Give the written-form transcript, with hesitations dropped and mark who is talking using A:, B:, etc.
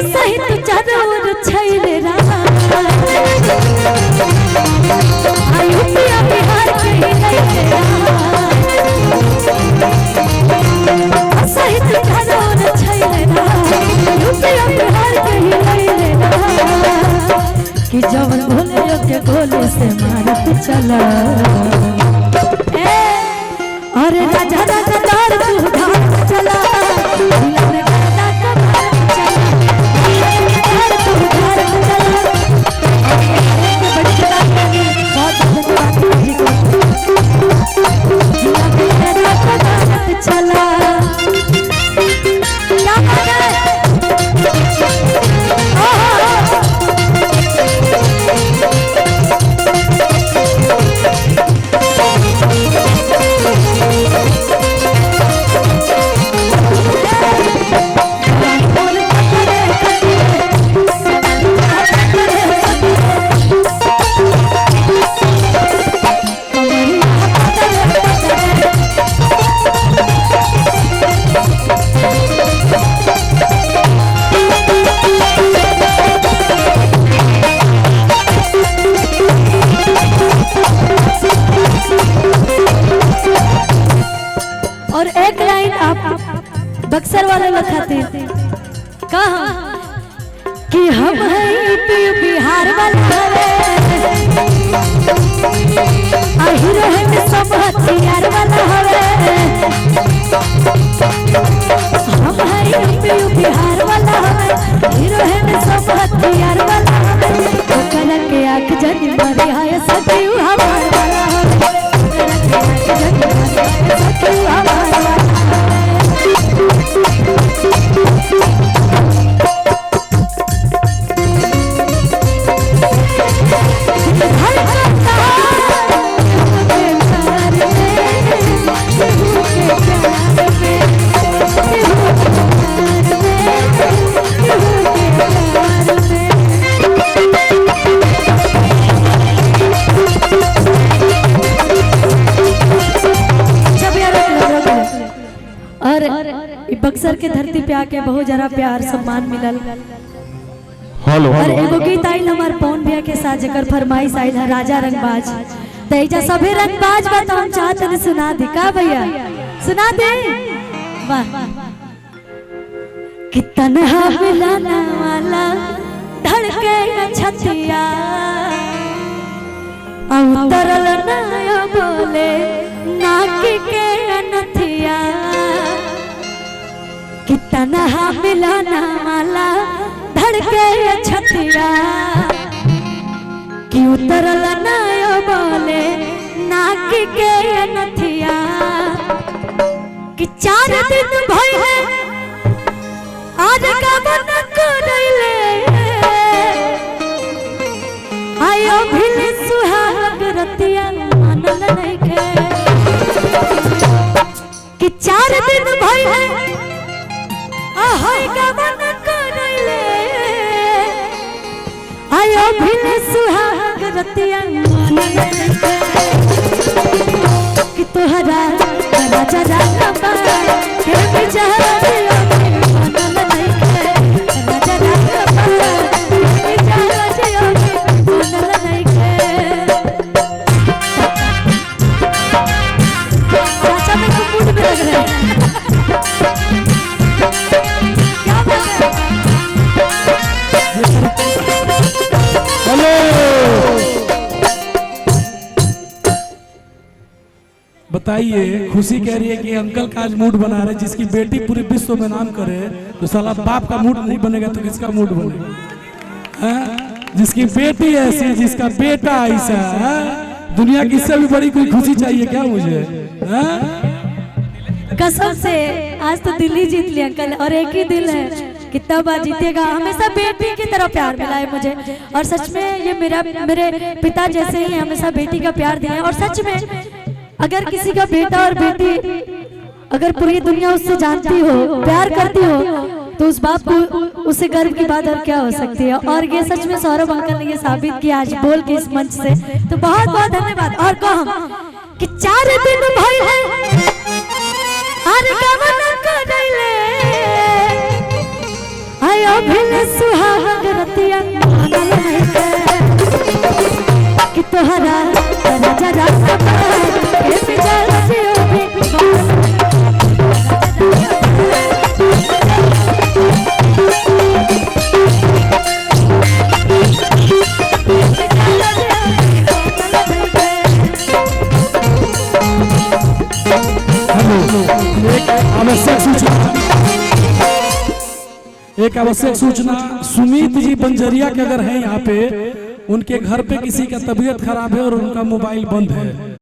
A: असही तू चारोर छैले रहा यूपिया बिहार के लैले रहा असही तू चारोर छैले रहा यूपिया बिहार के लैले रहा कि जवन भोले के गोले से मारत चला अरे राजा राजा दार तू धार चला दिलने करदा कमार चला दार तू धार चला बड़ी बात नहीं बहुत बात जी को दिलने करदा कमार चला क्या बात है और एक लाइन आप बक्सर वाले लिखाते कहा कि हम हैं यूपी बिहार वाले हीरो है सब हथियार वाला हवे हम हैं यूपी बिहार वाला हवे हीरो है सब हथियार वाला हवे ओकरा के आंख जनी मारे हाय सखी हमार वाला हवे ओकरा के आंख जनी मारे सखी हमार बक्सर के धरती पे आके बहुत जरा प्यार सम्मान मिलल। और एगो गीत आइल हमार पवन भैया के साथ जकर फरमाइश आइल है राजा रंगबाज तेजा सभी रंगबाज बा तो हम चाहते हैं सुना दे का भैया सुना दे वाह कि तन्हा मिलाना वाला धड़के छतिया उतरल ना बोले नाकी के अनथिया कि तन्हा मिलाना वाला धड़के छतिया कि उतरल ना बोले नाकी के अनथिया कि 4 दिन भइले आज गबन करैले आयो भिल सुहाग रतिया मानल नइखे कि 4 दिन भइले गबन करैले आयो भिल सुहाग रतिया मानल नइखे कि तोहरा राजा रंगबा के बिचारिया मानल नइखे राजा रंगबा के बिचारिया मानल नइखे चाचा में तो मूड में लग रहा है क्या बात है
B: हेलो बताइए खुशी कह रही है कि अंकल का आज मूड बना रहे जिसकी बेटी पूरे विश्व में नाम करे तो साला बाप का मूड नहीं बनेगा तो किसका मूड बनेगा जिसकी बेटी ऐसी जिसका बेटा ऐसा दुनिया की इससे भी बड़ी कोई खुशी चाहिए क्या मुझे
A: कसम से आज तो दिल्ली जीत लिया अंकल और एक ही दिल है कितना बार जीतेगा हमेशा बेटी की तरह प्यार मिला है मुझे और सच में ये मेरे पिता जैसे ही हमेशा बेटी का प्यार दिया है और सच में अगर किसी का बेटा और बेटी अगर पूरी दुनिया उससे जानती हो प्यार करती हो तो उस बाप को उससे गर्व की बात और क्या हो सकती है और ये सच में सौरभ अंकल ने ये साबित किया आज बोल के इस मंच से तो बहुत बहुत धन्यवाद। और कहो कि 4 दिन भइले आर गबन करैले आय अभिल सुहाग रतिया मानल नहीं के कि तोहरा राजा राजा के बिजल जियो भी
B: एक आवश्यक सूचना, सुमित जी बंजरिया के अगर हैं यहाँ पे, उनके घर पे किसी का तबीयत खराब है और उनका मोबाइल बंद है।